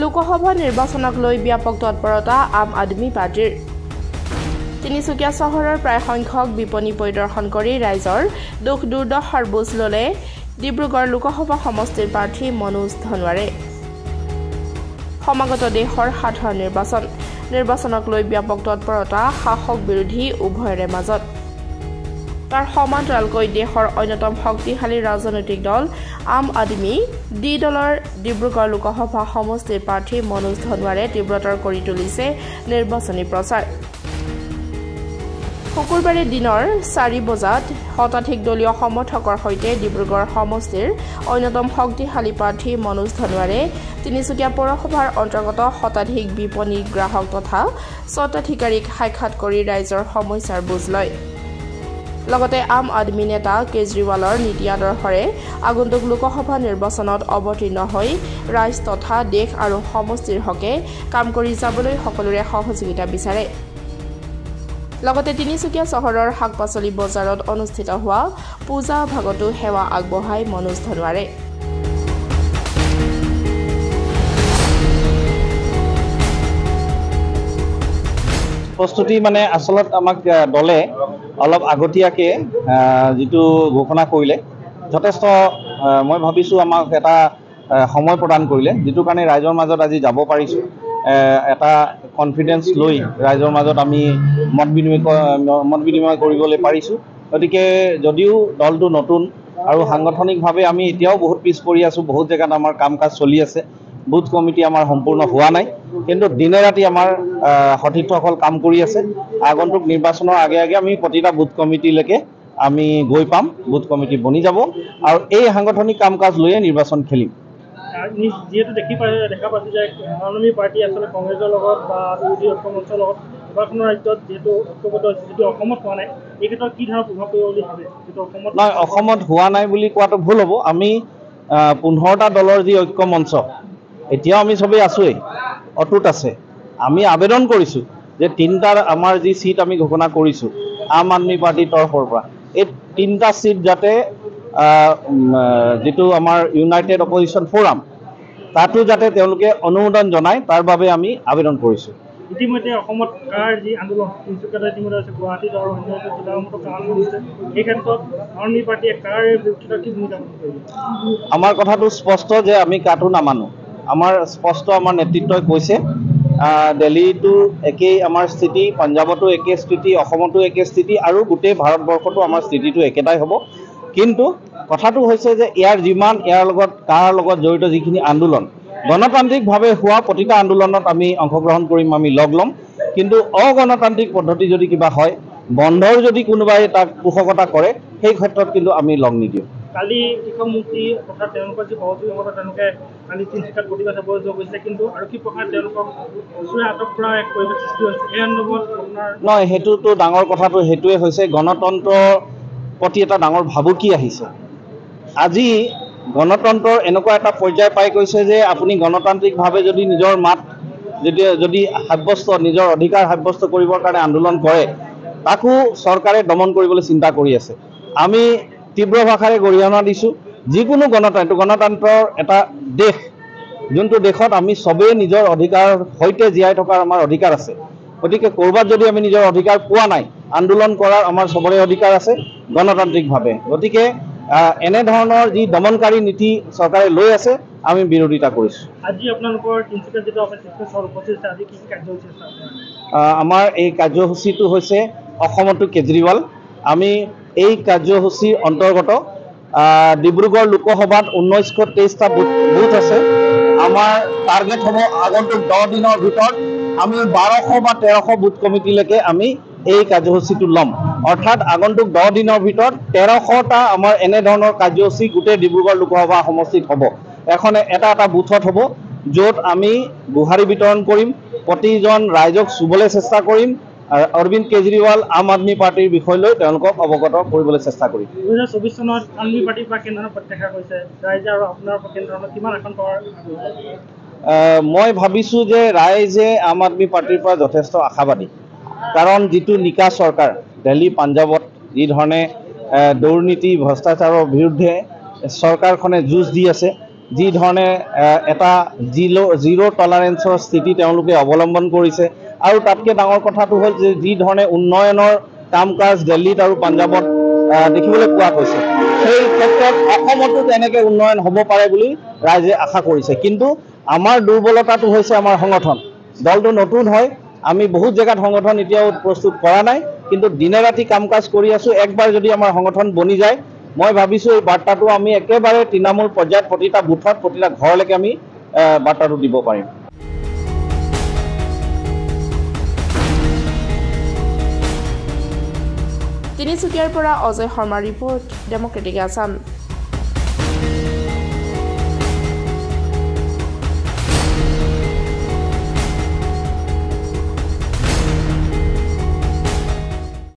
লোকসভা নিৰ্বাচনক লৈ ব্যাপক তৎপৰতা আম আদমি পাৰ্টিৰ তিনিচুকীয়া চহৰৰ প্ৰায় সংখ্যক বিপণী পৰিদৰ্শন কৰি ৰাইজৰ দুখ দুৰ্দশাৰ বুজ ল'লে ডিব্ৰুগড় লোকসভা সমষ্টিৰ প্ৰাৰ্থী মনোজ ধনৱাৰে সমাগত দেশৰ সাধাৰণ নিৰ্বাচনক লৈ ব্যাপক তৎপৰতা শাসক বিৰোধী উভয়ৰে মাজত তাৰ সমান্তৰালকৈ দেশৰ অন্যতম শক্তিশালী ৰাজনৈতিক দল আম আদমি দলৰ ডিব্ৰুগড় লোকসভা সমষ্টিৰ প্ৰাৰ্থী মনোজ ধনৱাৰে তীব্ৰতৰ কৰি তুলিছে নিৰ্বাচনী প্ৰচাৰ শুকুৰবাৰে দিনৰ 4 বজাত শতাধিক দলীয় সমৰ্থকৰ সৈতে ডিব্ৰুগড় সমষ্টিৰ অন্যতম শক্তিশালী প্ৰাৰ্থী মনোজ ধনৱাৰে তিনিচুকীয়া পৌৰসভাৰ অন্তৰ্গত শতাধিক বিপণী গ্ৰাহক তথা স্বত্বাধিকাৰীক সাক্ষাৎ কৰি ৰাইজৰ সমস্যাৰ বুজ লয় লগতে আম আদমি নেতা কেজৰিৱালৰ নীতি আদৰ্শৰে আগন্তুক লোকসভা নিৰ্বাচনত অৱতীৰ্ণ হৈ ৰাইজ তথা দেশ আৰু সমষ্টিৰ হকে কাম কৰি যাবলৈ সকলোৰে সহযোগিতা বিচাৰে লগতে তিনিচুকীয়া চহৰৰ শাক-পাচলি বজাৰত অনুষ্ঠিত হোৱা পূজা ভাগতো সেৱা আগবঢ়ায় মনোজ ধনৱাৰে প্ৰস্তুতি মানে আসলত আমাক দলে অলপ আগতীয়াকে যেটো ঘোষণা কৰিলে যথেষ্ট মই ভাবিছো আমাক এটা সময় প্ৰদান কৰিলে যেটো কাৰণে ৰাইজৰ মাজত আজি যাব পাৰিছো এটা কনফিডেন্স লৈ ৰাইজৰ মাজত আমি মত বিনিময় কৰিবলৈ পাৰিছো গতিকে যদিও দলটো নতুন আৰু সাংগঠনিকভাৱে আমি এতিয়াও বহুত পিছ পৰি আছো বহুত জায়গাত আমাৰ কাম-কাজ চলি আছে বুথ কমিটি আমাৰ সম্পূৰ্ণ হোৱা নাই কিন্তু দিনে ৰাতি আমাৰ সতীৰ্থসকল কাম কৰি আছে আগন্তুক নিৰ্বাচনৰ আগে আমি প্ৰতিটা বুথ কমিটিলৈকে আমি গৈ পাম বুথ কমিটি বনি যাব আৰু এই সাংগঠনিক কাম-কাজ লৈয়ে নিৰ্বাচন খেলিম যেহেতু দেখা পাইছো যে আম পাৰ্টি আসলে কংগ্ৰেছৰ লগত বা বিৰোধী ঐক্যমঞ্চৰ লগত নিৰ্বাচনৰ ৰাজ্যত যেহেতু ঐক্যবদ্ধ যেটো অসমত হোৱা নাই এই ক্ষেত্ৰত কি ধৰণৰ প্ৰভাৱ পৰিব বুলি ভাবে যেটো অসমত হোৱা নাই বুলি কোৱাটো ভুল হ'ব আমি 15টা দলৰ যি ঐক্যমঞ্চ এতিয়াও আমি সবেই আছোই অটুট আছে আমি আবেদন কৰিছো যে 3টাৰ আমাৰ যি সিট আমি ঘোষণা কৰিছো আম আদমি পাৰ্টিৰ তৰফৰ পৰা এই 3টা সিট যাতে যেটো আমাৰ ইউনাইটেড অপজিশন ফোৰাম তাতো যাতে তেওঁলোকে অনুমোদন জনায় তাৰ বাবে আমি আবেদন কৰিছো ইতিমধ্যে অসমত কাৰ যি আন্দোলন তিনিচুকীয়াত ইতিমধ্যে আছে গুৱাহাটীত আৰু অন্য জিলাসমূহত কাৰ আন্দোলন হৈছে এই ক্ষেত্ৰত আৰ্মি পাৰ্টিয়ে কাৰ বিৰুদ্ধে কি ভূমিকা পালন কৰিব আমাৰ কথাটো স্পষ্ট যে আমি কাটো নামানো আমাৰ স্পষ্ট আমাৰ নেতৃত্বই কৈছে দিল্লীতো একেই আমাৰ স্থিতি পঞ্জাবতো একে স্থিতি অসমতো একে স্থিতি আৰু গোটেই ভাৰতবৰ্ষতো আমাৰ স্থিতিটো একেটাই হ'ব কিন্তু কথাটো হৈছে যে ইয়াৰ লগত কাৰ লগত জড়িত যিখিনি আন্দোলন গণতান্ত্ৰিকভাৱে হোৱা প্ৰতিটা আন্দোলনত আমি অংশগ্ৰহণ কৰিম আমি লগ ল'ম কিন্তু অগণতান্ত্ৰিক পদ্ধতি যদি কিবা হয় বন্ধৰ যদি কোনোবাই তাক পোষকতা কৰে সেই ক্ষেত্ৰত কিন্তু আমি লগ নিদিওঁ কালি কৃষকমন্ত্ৰী তথা তেওঁলোকৰ যি সহযোগী তেওঁলোকে কালি তিনিচুকীয়াত প্ৰতিবাদ সাব্যস্ত কৰিছে কিন্তু আৰক্ষী প্ৰশাসনে তেওঁলোকক আটক কৰা এক পৰিৱেশ সৃষ্টি হৈছে এই সন্দৰ্ভত আপোনাৰ নহয় সেইটোতো ডাঙৰ কথাটো সেইটোৱে হৈছে গণতন্ত্ৰৰ প্ৰতি এটা ডাঙৰ ভাবুকি আহিছে আজি গণতন্ত্ৰৰ এনেকুৱা এটা পৰ্যায় পাই গৈছে যে আপুনি গণতান্ত্ৰিকভাৱে যদি নিজৰ মাত যদি নিজৰ অধিকাৰ সাব্যস্ত কৰিবৰ কাৰণে আন্দোলন কৰে তাকো চৰকাৰে দমন কৰিবলৈ চিন্তা কৰি আছে আমি তীব্ৰ ভাষাৰে গৰিহণা দিছো যিকোনো গণতন্ত্ৰৰ এটা দেশ যোনটো দেশত আমি সবেই নিজৰ অধিকাৰ সৈতে জীয়াই থকাৰ আমাৰ অধিকাৰ আছে গতিকে কৰবাত যদি আমি নিজৰ অধিকাৰ পোৱা নাই আন্দোলন কৰাৰ আমাৰ সবৰে অধিকাৰ আছে গণতান্ত্ৰিকভাৱে গতিকে এনে ধৰণৰ যি দমনকাৰী নীতি চৰকাৰে লৈ আছে আমি বিৰোধিতা কৰিছো আজি আপোনালোকৰ তিনিচুকীয়া যেটা অফিচৰ উপস্থিত আজি কি কাৰ্যসূচী আছে আমাৰ এই কাৰ্যসূচীটো হৈছে অসমতো কেজৰিৱাল আমি এই কাৰ্যসূচীৰ অন্তৰ্গত ডিব্ৰুগড় লোকসভাত 1923টা বুথ আছে আমাৰ টাৰ্গেট হ'ব আগন্তুক 10 দিনৰ ভিতৰত আমি 1200 বা 1300 বুথ কমিটিলৈকে আমি এই কাৰ্যসূচীটো ল'ম অৰ্থাৎ আগন্তুক 10 দিনৰ ভিতৰত 1300টা আমাৰ এনে ধৰণৰ কাৰ্যসূচী গোটেই ডিব্ৰুগড় লোকসভা সমষ্টিত হ'ব এটা বুথত হ'ব য'ত আমি গুহাৰি বিতৰণ কৰিম প্ৰতিজন ৰাইজক চুবলৈ চেষ্টা কৰিম অৰবিন্দ কেজৰিৱাল আম আদমি পাৰ্টিৰ বিষয় লৈ তেওঁলোকক অৱগত কৰিবলৈ চেষ্টা কৰিম 2024 চনত আদমি পাৰ্টিৰ পৰা কেন্দ্ৰৰ প্ৰত্যাশা কৰিছে ৰাইজে আৰু আপোনাৰ কেন্দ্ৰৰ কিমান এখন পাৱাৰ মই ভাবিছো যে ৰাইজে আম আদমি পাৰ্টিৰ পৰা যথেষ্ট আশাবাদী কাৰণ যেটো নিকা চৰকাৰ দিল্লী পঞ্জাবত যি ধৰণে দুৰ্নীতি ভ্ৰষ্টাচাৰৰ বিৰুদ্ধে চৰকাৰখনে যুঁজ দি আছে যি ধৰণে এটা জিৰ' টলাৰেঞ্চৰ স্থিতি তেওঁলোকে অৱলম্বন কৰিছে আৰু তাতকৈ ডাঙৰ কথাটো হ'ল যে যি ধৰণে উন্নয়নৰ কাম কাজ দিল্লীত আৰু পাঞ্জাৱত দেখিবলৈ পোৱা গৈছে সেই ক্ষেত্ৰত অসমতো তেনেকৈ উন্নয়ন হ'ব পাৰে বুলি ৰাইজে আশা কৰিছে কিন্তু আমাৰ দুৰ্বলতাটো হৈছে আমাৰ সংগঠন দলটো নতুন হয় আমি বহুত জেগাত সংগঠন এতিয়াও প্ৰস্তুত কৰা নাই কিন্তু দিনে ৰাতি কাম কাজ কৰি আছোঁ একবাৰ যদি আমাৰ সংগঠন বনি যায় মই ভাবিছোঁ এই বাৰ্তাটো আমি একেবাৰে তৃণমূল পৰ্যায়ত প্ৰতিটা বুথত প্ৰতিটা ঘৰলৈকে আমি বাৰ্তাটো দিব পাৰিম তিনিচুকীয়াৰ পৰা অজয় শৰ্মাৰ ৰিপৰ্ট ডেমক্ৰেটিক আছাম।